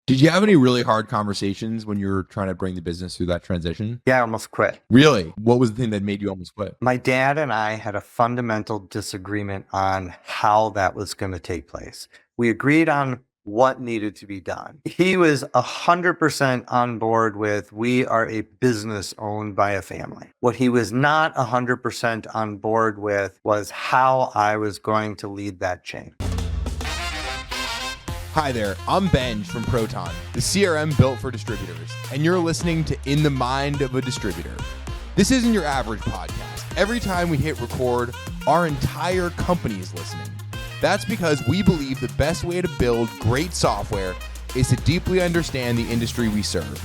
Did you have any really hard conversations when you were trying to bring the business through that transition? Yeah, I almost quit. Really? What was the thing that made you almost quit? My dad and I had a fundamental disagreement on how that was going to take place. We agreed on what needed to be done. He was 100% on board with we are a business owned by a family. What he was not 100% on board with was how I was going to lead that chain. Hi there, I'm Benj from Proton, the CRM built for distributors, and you're listening to In the Mind of a Distributor. This isn't your average podcast. Every time we hit record, our entire company is listening. That's because we believe the best way to build great software is to deeply understand the industry we serve.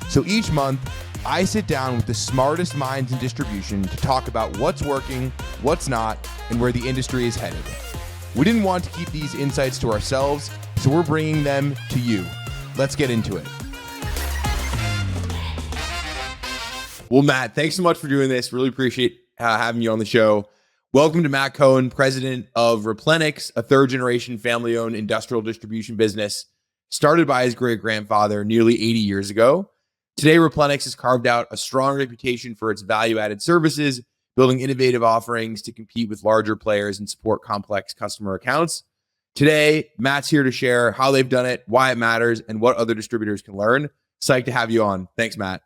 So each month, I sit down with the smartest minds in distribution to talk about what's working, what's not, and where the industry is headed. We didn't want to keep these insights to ourselves, so we're bringing them to you. Let's get into it. Well, Matt, thanks so much for doing this. Really appreciate having you on the show. Welcome to Matt Cohen, president of Replenex, a third-generation family-owned industrial distribution business started by his great-grandfather nearly 80 years ago. Today, Replenex has carved out a strong reputation for its value-added services, building innovative offerings to compete with larger players and support complex customer accounts. Today, Matt's here to share how they've done it, why it matters, and what other distributors can learn. Psyched to have you on. Thanks, Matt.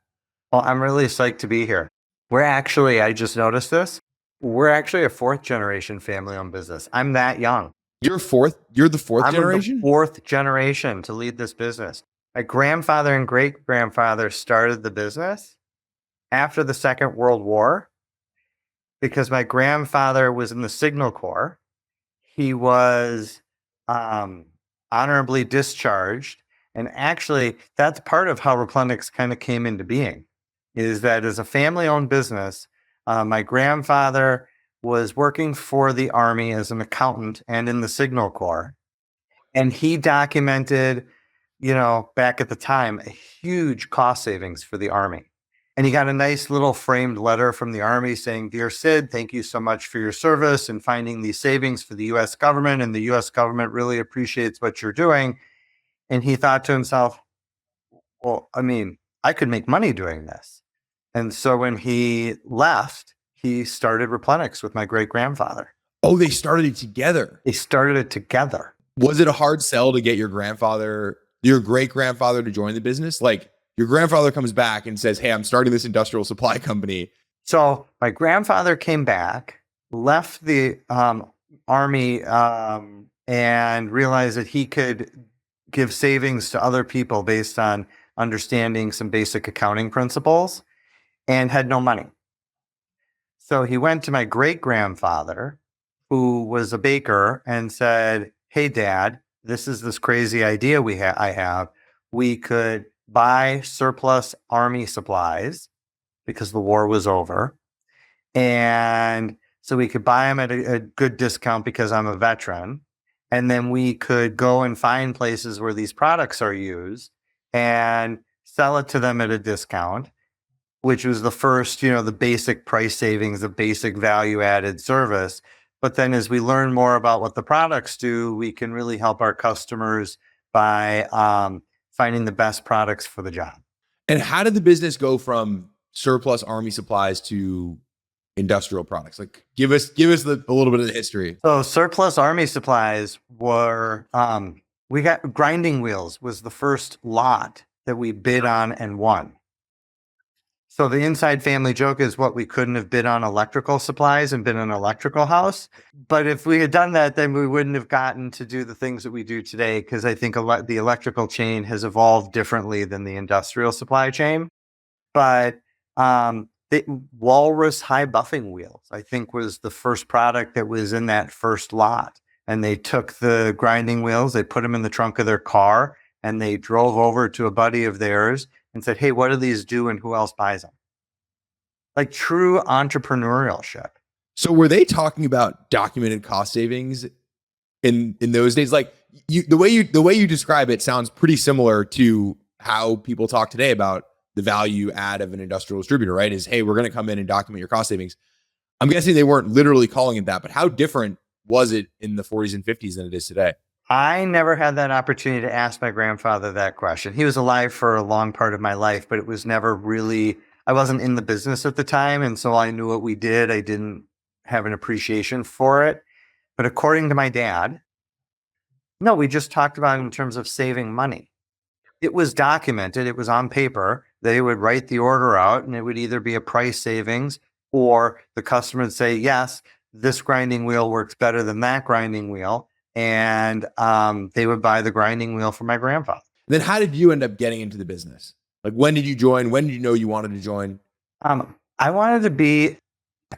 Well, I'm really psyched to be here. I just noticed this. We're actually a fourth generation family owned business. I'm that young. You're the fourth generation? I'm the fourth generation to lead this business. My grandfather and great grandfather started the business after the Second World War because my grandfather was in the Signal Corps. He was honorably discharged. And actually, that's part of how Replenex kind of came into being, is that as a family-owned business, my grandfather was working for the Army as an accountant and in the Signal Corps. And he documented, back at the time, a huge cost savings for the Army. And he got a nice little framed letter from the Army saying, "Dear Sid, thank you so much for your service in finding these savings for the U.S. government. And the U.S. government really appreciates what you're doing." And he thought to himself, well, I could make money doing this. And so when he left, he started Replenex with my great-grandfather. Oh, they started it together. They started it together. Was it a hard sell to get your great-grandfather to join the business? Like, your grandfather comes back and says, "Hey, I'm starting this industrial supply company." So my grandfather came back, left the Army, and realized that he could give savings to other people based on understanding some basic accounting principles, and had no money. So he went to my great-grandfather, who was a baker, and said, "Hey, Dad, this is this crazy idea I have. We could buy surplus Army supplies because the war was over. And so we could buy them at a good discount because I'm a veteran. And then we could go and find places where these products are used and sell it to them at a discount," which was the first, the basic price savings, the basic value added service. But then as we learn more about what the products do, we can really help our customers by finding the best products for the job. And how did the business go from surplus Army supplies to industrial products? Like, give us a little bit of the history. So surplus Army supplies were, we got grinding wheels was the first lot that we bid on and won. So the inside family joke is what we couldn't have bid on electrical supplies and been an electrical house. But if we had done that, then we wouldn't have gotten to do the things that we do today, because I think the electrical chain has evolved differently than the industrial supply chain. But the Walrus high buffing wheels, I think, was the first product that was in that first lot. And they took the grinding wheels, they put them in the trunk of their car, and they drove over to a buddy of theirs and said, "Hey, what do these do and who else buys them?" Like true entrepreneurship. So were they talking about documented cost savings in those days? Like, the way you describe it sounds pretty similar to how people talk today about the value add of an industrial distributor, right? Is, hey, we're going to come in and document your cost savings. I'm guessing they weren't literally calling it that, but how different was it in the 40s and 50s than it is today? I never had that opportunity to ask my grandfather that question. He was alive for a long part of my life, but it was never really, I wasn't in the business at the time. And so I knew what we did. I didn't have an appreciation for it. But according to my dad, no, we just talked about it in terms of saving money. It was documented, it was on paper. They would write the order out and it would either be a price savings or the customer would say, yes, this grinding wheel works better than that grinding wheel. And they would buy the grinding wheel for my grandfather. Then how did you end up getting into the business? Like, when did you join? When did you know you wanted to join? I wanted to be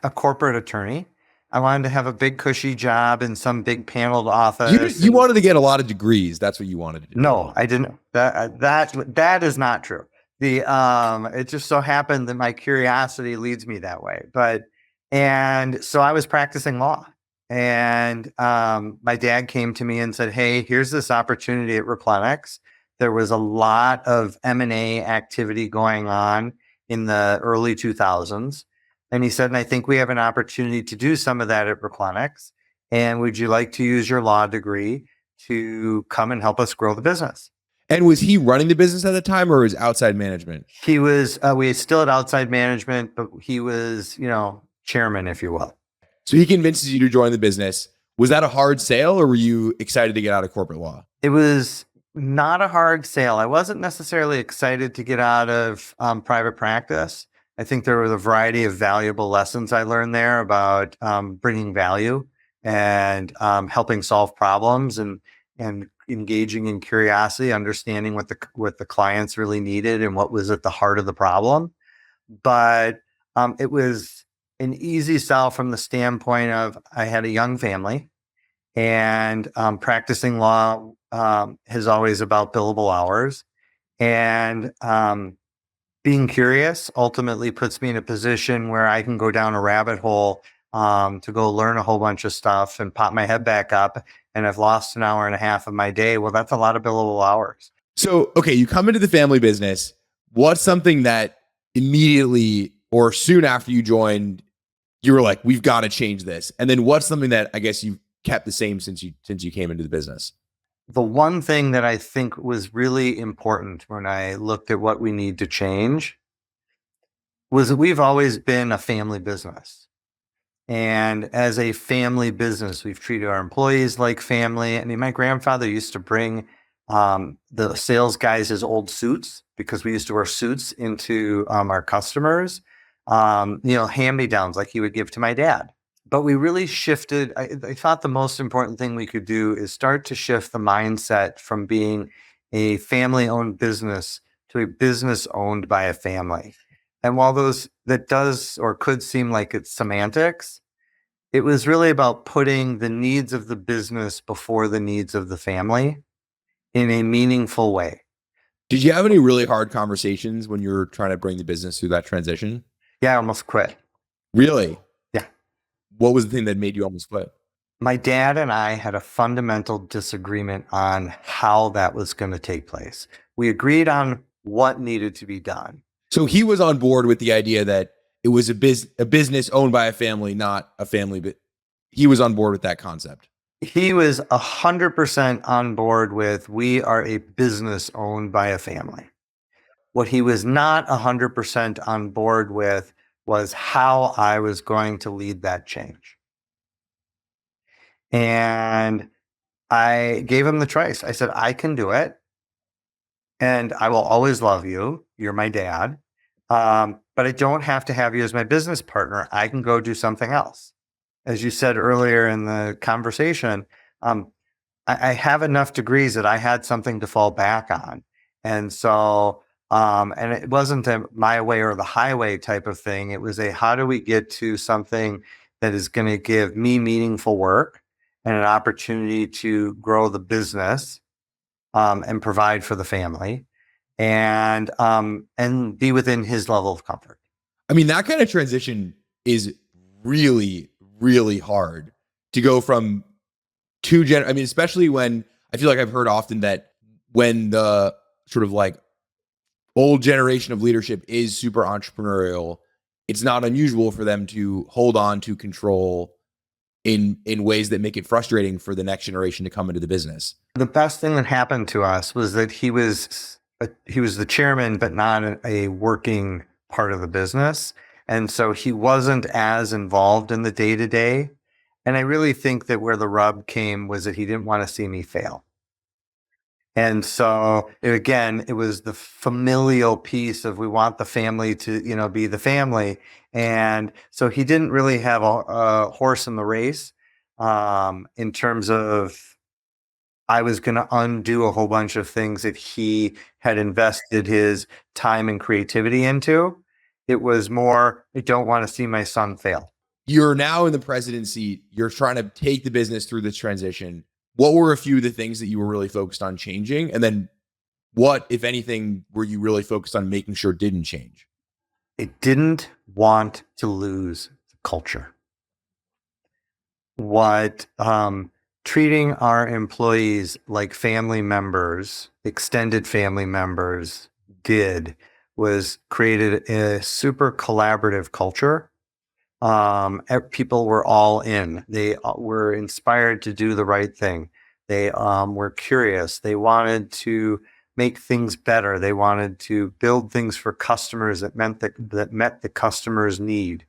a corporate attorney. I wanted to have a big cushy job in some big paneled office. You wanted to get a lot of degrees. That's what you wanted to do. No, I didn't. That is not true. It just so happened that my curiosity leads me that way. And so I was practicing law, and my dad came to me and said, "Hey, here's this opportunity at Replenex." There was a lot of M&A activity going on in the early 2000s. And he said, and I think we have an opportunity to do some of that at Replenex. And would you like to use your law degree to come and help us grow the business? And was he running the business at the time, or was outside management? He was, we still had outside management, but he was, chairman, if you will. So he convinces you to join the business. Was that a hard sale, or were you excited to get out of corporate law? It was not a hard sale. I wasn't necessarily excited to get out of private practice. I think there was a variety of valuable lessons I learned there about bringing value and helping solve problems and engaging in curiosity, understanding what the clients really needed and what was at the heart of the problem. But it was an easy sell from the standpoint of I had a young family, and practicing law is always about billable hours, and being curious ultimately puts me in a position where I can go down a rabbit hole to go learn a whole bunch of stuff and pop my head back up. And I've lost an hour and a half of my day. Well, that's a lot of billable hours. So, okay, you come into the family business. What's something that immediately or soon after you joined, you were like, we've got to change this? And then what's something that I guess you kept the same since you came into the business? The one thing that I think was really important when I looked at what we need to change was that we've always been a family business. And as a family business, we've treated our employees like family. I mean, my grandfather used to bring the sales guys his old suits, because we used to wear suits into our customers, hand-me-downs like he would give to my dad. But we really shifted. I thought the most important thing we could do is start to shift the mindset from being a family-owned business to a business owned by a family. And while that does or could seem like it's semantics, it was really about putting the needs of the business before the needs of the family in a meaningful way. Did you have any really hard conversations when you were trying to bring the business through that transition? Yeah, I almost quit. Really? Yeah. What was the thing that made you almost quit? My dad and I had a fundamental disagreement on how that was going to take place. We agreed on what needed to be done. So he was on board with the idea that it was a business owned by a family, not a family, but he was on board with that concept. He was 100% on board with, we are a business owned by a family. What he was not 100% on board with was how I was going to lead that change. And I gave him the choice. I said, I can do it. And I will always love you. You're my dad. But I don't have to have you as my business partner. I can go do something else. As you said earlier in the conversation, I have enough degrees that I had something to fall back on. And so, and it wasn't a my way or the highway type of thing. It was how do we get to something that is going to give me meaningful work and an opportunity to grow the business and provide for the family and be within his level of comfort. I mean, that kind of transition is really, really hard to go from I mean, especially when I feel like I've heard often that when the sort of like old generation of leadership is super entrepreneurial, it's not unusual for them to hold on to control in ways that make it frustrating for the next generation to come into the business. The best thing that happened to us was that he was the chairman, but not a working part of the business. And so he wasn't as involved in the day to day. And I really think that where the rub came was that he didn't want to see me fail. And so again, it was the familial piece of we want the family to, be the family. And so he didn't really have a horse in the race in terms of I was going to undo a whole bunch of things that he had invested his time and creativity into. It was more, I don't want to see my son fail. You're now in the president's seat. You're trying to take the business through this transition. What were a few of the things that you were really focused on changing? And then what, if anything, were you really focused on making sure didn't change? It didn't want to lose the culture. What treating our employees like family members, extended family members did was created a super collaborative culture. People were all in. They were inspired to do the right thing. They were curious. They wanted to make things better. They wanted to build things for customers that met the customer's need,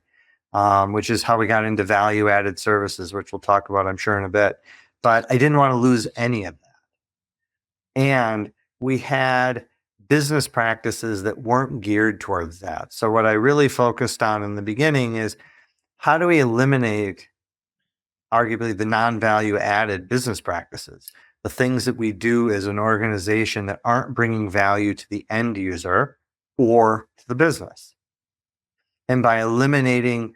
which is how we got into value-added services, which we'll talk about, I'm sure, in a bit. But I didn't want to lose any of that. And we had business practices that weren't geared towards that. So what I really focused on in the beginning is how do we eliminate arguably the non-value added business practices, the things that we do as an organization that aren't bringing value to the end user or to the business. And by eliminating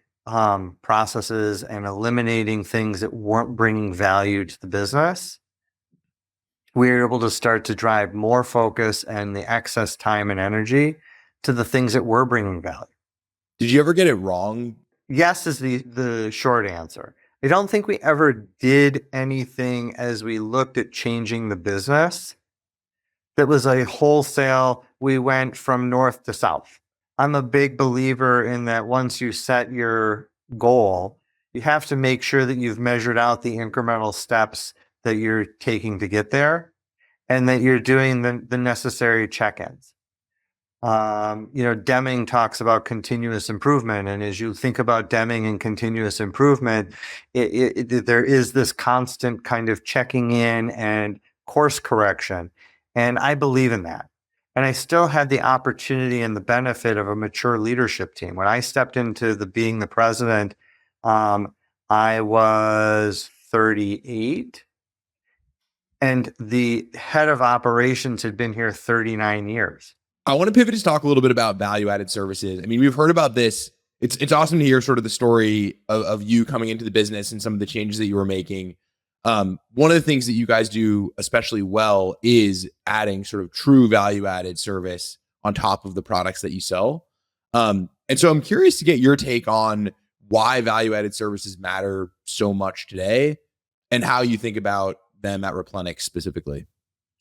processes and eliminating things that weren't bringing value to the business, we were able to start to drive more focus and the excess time and energy to the things that were bringing value. Did you ever get it wrong? Yes is the short answer. I don't think we ever did anything as we looked at changing the business that was a wholesale, we went from north to south. I'm a big believer in that once you set your goal, you have to make sure that you've measured out the incremental steps that you're taking to get there and that you're doing the necessary check-ins. Deming talks about continuous improvement. And as you think about Deming and continuous improvement, there is this constant kind of checking in and course correction. And I believe in that. And I still had the opportunity and the benefit of a mature leadership team. When I stepped into being the president, I was 38. And the head of operations had been here 39 years. I want to pivot to talk a little bit about value-added services. I mean, we've heard about this. It's awesome to hear sort of the story of you coming into the business and some of the changes that you were making. One of the things that you guys do especially well is adding sort of true value-added service on top of the products that you sell. And so I'm curious to get your take on why value-added services matter so much today and how you think about them at Replenex specifically.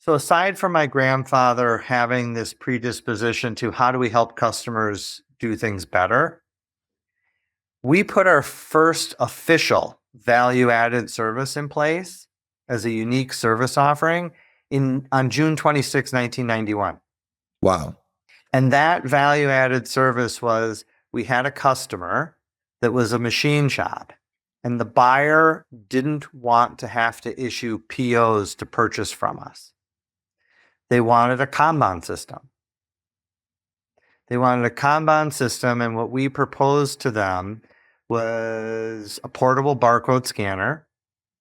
So aside from my grandfather having this predisposition to how do we help customers do things better, we put our first official value-added service in place as a unique service offering on June 26, 1991. Wow. And that value-added service was, we had a customer that was a machine shop, and the buyer didn't want to have to issue POs to purchase from us. They wanted a Kanban system. And what we proposed to them was a portable barcode scanner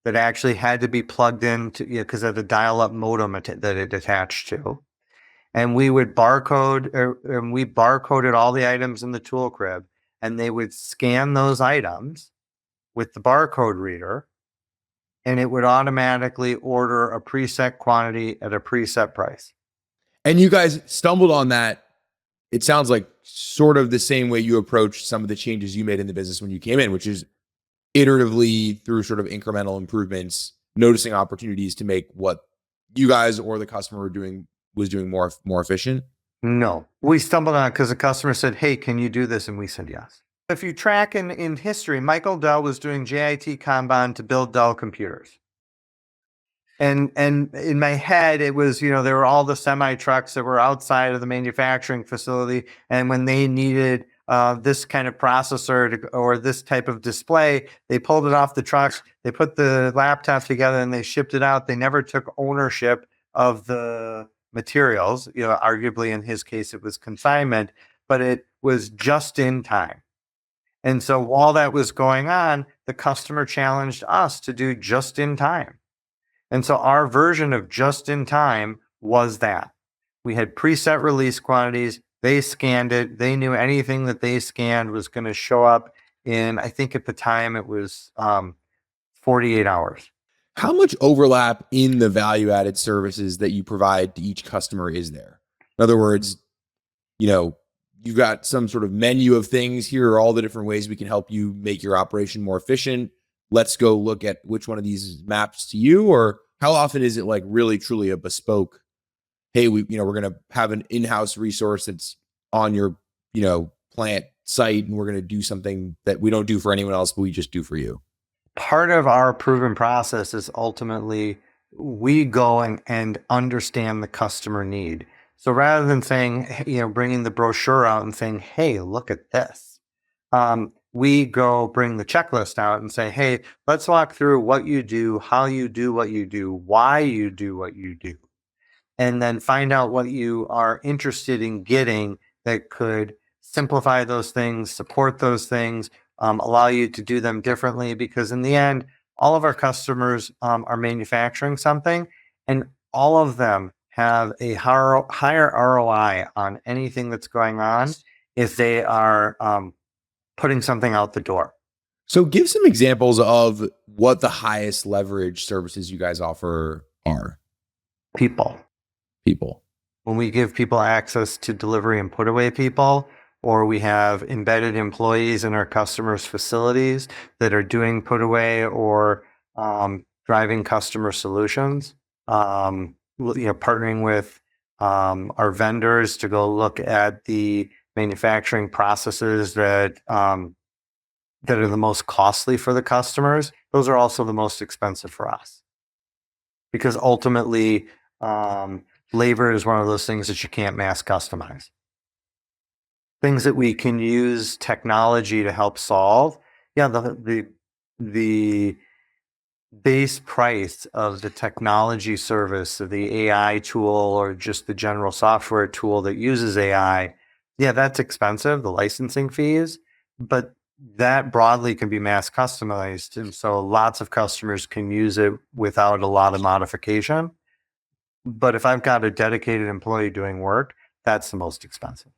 that actually had to be plugged in because of the dial-up modem that it attached to. And we would barcoded all the items in the tool crib, and they would scan those items with the barcode reader, and it would automatically order a preset quantity at a preset price. And you guys stumbled on that. It sounds like sort of the same way you approached some of the changes you made in the business when you came in, which is iteratively through sort of incremental improvements, noticing opportunities to make what you guys or the customer was doing more efficient. No, we stumbled on it because the customer said, "Hey, can you do this?" And we said yes. If you track in history, Michael Dell was doing JIT Kanban to build Dell computers. And in my head, it was, there were all the semi trucks that were outside of the manufacturing facility. And when they needed this kind of processor or this type of display, they pulled it off the trucks, they put the laptop together and they shipped it out. They never took ownership of the materials. Arguably in his case, it was consignment, but it was just in time. And so while that was going on, the customer challenged us to do just in time. And so our version of just in time was that we had preset release quantities. They scanned it. They knew anything that they scanned was going to show up in, I think at the time it was 48 hours. How much overlap in the value-added services that you provide to each customer is there? In other words, you've got some sort of menu of things. Here are all the different ways we can help you make your operation more efficient. Let's go look at which one of these maps to you. Or how often is it like really truly a bespoke, hey, we're going to have an in-house resource that's on your, plant site, and we're going to do something that we don't do for anyone else, but we just do for you? Part of our proven process is ultimately we go and understand the customer need. So rather than saying, bringing the brochure out and saying, hey, look at this, we go bring the checklist out and say, hey, let's walk through what you do, how you do what you do, why you do what you do, and then find out what you are interested in getting that could simplify those things, support those things, allow you to do them differently. Because in the end, all of our customers are manufacturing something, and all of them have a higher ROI on anything that's going on if they are putting something out the door. So give some examples of what the highest leverage services you guys offer are. People. When we give people access to delivery and put away people, or we have embedded employees in our customers' facilities that are doing put away or driving customer solutions, partnering with our vendors to go look at the manufacturing processes that are the most costly for the customers. Those are also the most expensive for us, because ultimately labor is one of those things that you can't mass customize. Things that we can use technology to help solve. Yeah, the base price of the technology service, of the AI tool, or just the general software tool that uses AI, yeah, that's expensive, the licensing fees, but that broadly can be mass customized. And so lots of customers can use it without a lot of modification. But if I've got a dedicated employee doing work, that's the most expensive.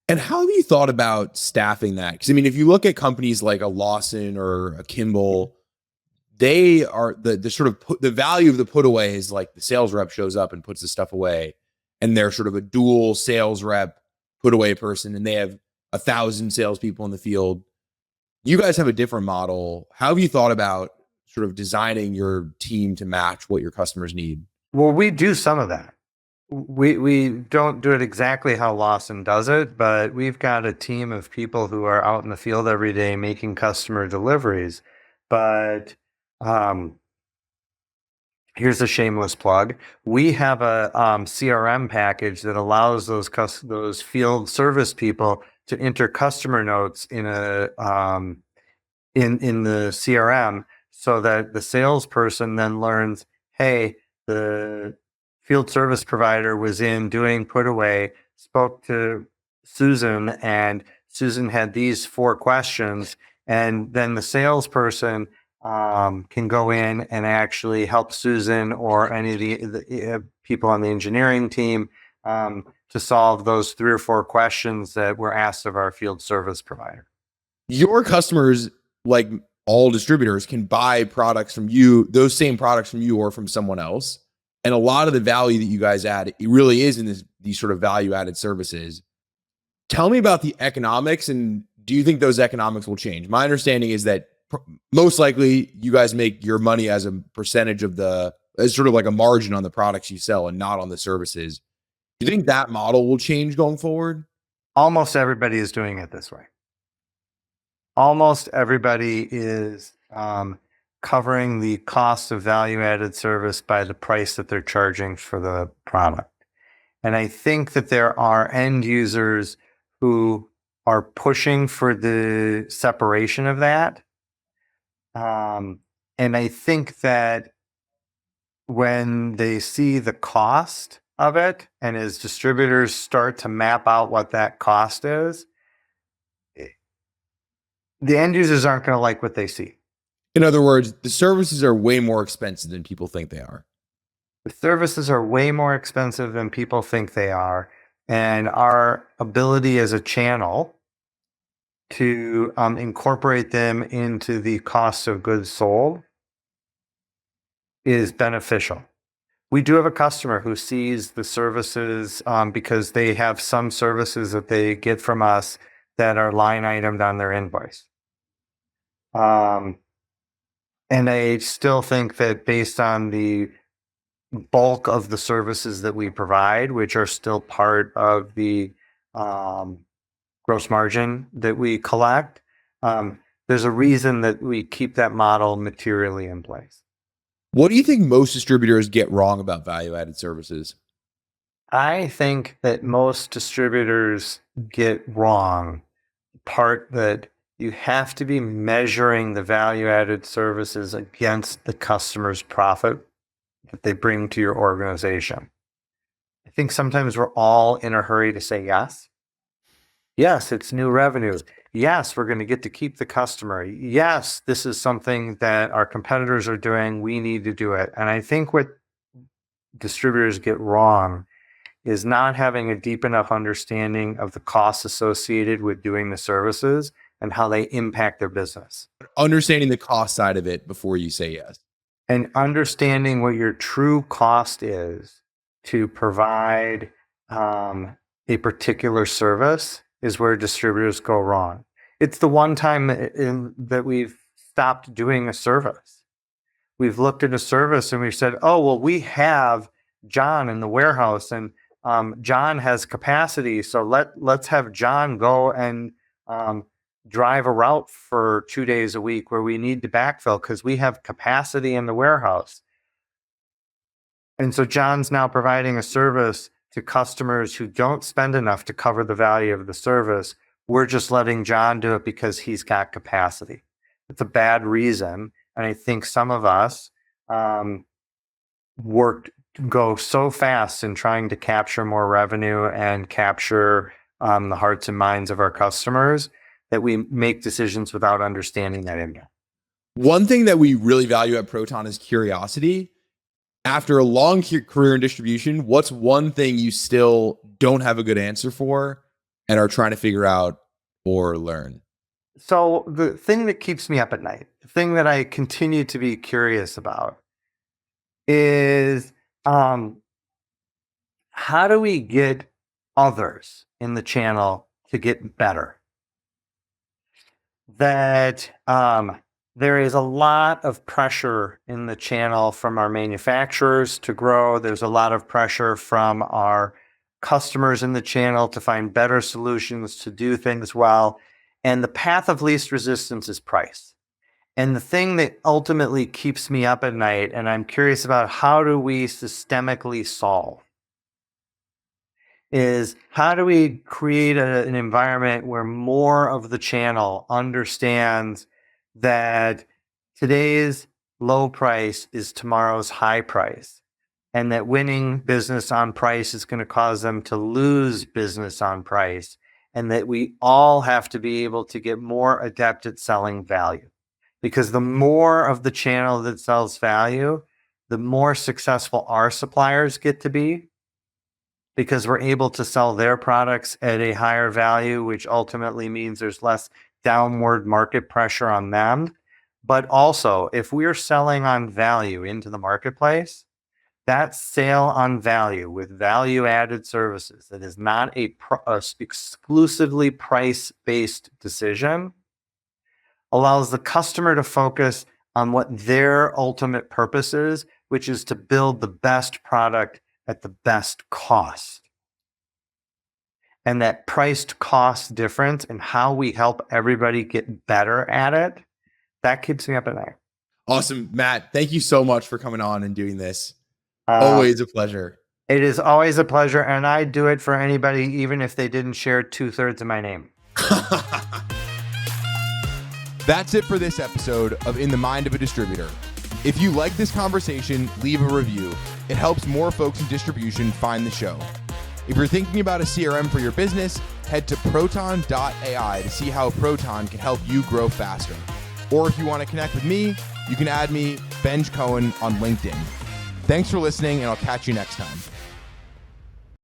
And how have you thought about staffing that? Because if you look at companies like a Lawson or a Kimball, they are the sort of the value of the put away is like the sales rep shows up and puts the stuff away, and they're sort of a dual sales rep put away person, and they have 1,000 salespeople in the field. You guys have a different model. How have you thought about sort of designing your team to match what your customers need? Well, we do some of that. We don't do it exactly how Lawson does it, but we've got a team of people who are out in the field every day making customer deliveries. But here's a shameless plug. We have a CRM package that allows those field service people to enter customer notes in the CRM, so that the salesperson then learns, hey, the field service provider was in doing put away, spoke to Susan, and Susan had these 4 questions. And then the salesperson can go in and actually help Susan or any of the people on the engineering team to solve those 3 or 4 questions that were asked of our field service provider. Your customers, like all distributors, can buy products from you, those same products from you or from someone else. And a lot of the value that you guys add, it really is in these sort of value-added services. Tell me about the economics, and do you think those economics will change? My understanding is that most likely you guys make your money as a percentage of as sort of like a margin on the products you sell and not on the services. Do you think that model will change going forward? Almost everybody is doing it this way. almost everybody is covering the cost of value-added service by the price that they're charging for the product. And I think that there are end users who are pushing for the separation of that. And I think that when they see the cost of it, and as distributors start to map out what that cost is, the end users aren't going to like what they see. In other words, the services are way more expensive than people think they are. The services are way more expensive than people think they are. And our ability as a channel to incorporate them into the cost of goods sold is beneficial. We do have a customer who sees the services because they have some services that they get from us that are line itemed on their invoice. And I still think that based on the bulk of the services that we provide, which are still part of the gross margin that we collect, there's a reason that we keep that model materially in place. What do you think most distributors get wrong about value-added services? I think that most distributors get wrong the part that you have to be measuring the value-added services against the customer's profit that they bring to your organization. I think sometimes we're all in a hurry to say yes. Yes, it's new revenue. Yes, we're going to get to keep the customer. Yes, this is something that our competitors are doing. We need to do it. And I think what distributors get wrong is not having a deep enough understanding of the costs associated with doing the services and how they impact their business. Understanding the cost side of it before you say yes. And understanding what your true cost is to provide a particular service is where distributors go wrong. It's the one time that we've stopped doing a service. We've looked at a service and we've said, oh, well, we have John in the warehouse and John has capacity. So let's have John go and drive a route for 2 days a week where we need to backfill because we have capacity in the warehouse. And so John's now providing a service to customers who don't spend enough to cover the value of the service. We're just letting John do it because he's got capacity. It's a bad reason. And I think some of us go so fast in trying to capture more revenue and capture the hearts and minds of our customers that we make decisions without understanding that impact. One thing that we really value at Proton is curiosity. After a long career in distribution, what's one thing you still don't have a good answer for and are trying to figure out or learn? So the thing that keeps me up at night, the thing that I continue to be curious about is how do we get others in the channel to get better? That there is a lot of pressure in the channel from our manufacturers to grow. There's a lot of pressure from our customers in the channel to find better solutions to do things well. And the path of least resistance is price. And the thing that ultimately keeps me up at night, and I'm curious about how do we systemically solve, is how do we create an environment where more of the channel understands that today's low price is tomorrow's high price, and that winning business on price is going to cause them to lose business on price, and that we all have to be able to get more adept at selling value. Because the more of the channel that sells value, the more successful our suppliers get to be, because we're able to sell their products at a higher value, which ultimately means there's less downward market pressure on them. But also, if we're selling on value into the marketplace, that sale on value with value-added services that is not a exclusively price-based decision allows the customer to focus on what their ultimate purpose is, which is to build the best product at the best cost. and that price to cost difference and how we help everybody get better at it, that keeps me up at night. Awesome. Matt, thank you so much for coming on and doing this. Um, Always a pleasure. It is always a pleasure, and I do it for anybody, even if they didn't share 2/3 of my name. That's it for this episode of In the Mind of a Distributor. If you like this conversation, leave a review. It helps more folks in distribution find the show. If you're thinking about a CRM for your business, head to proton.ai to see how Proton can help you grow faster. Or if you want to connect with me, you can add me, Benj Cohen, on LinkedIn. Thanks for listening, and I'll catch you next time.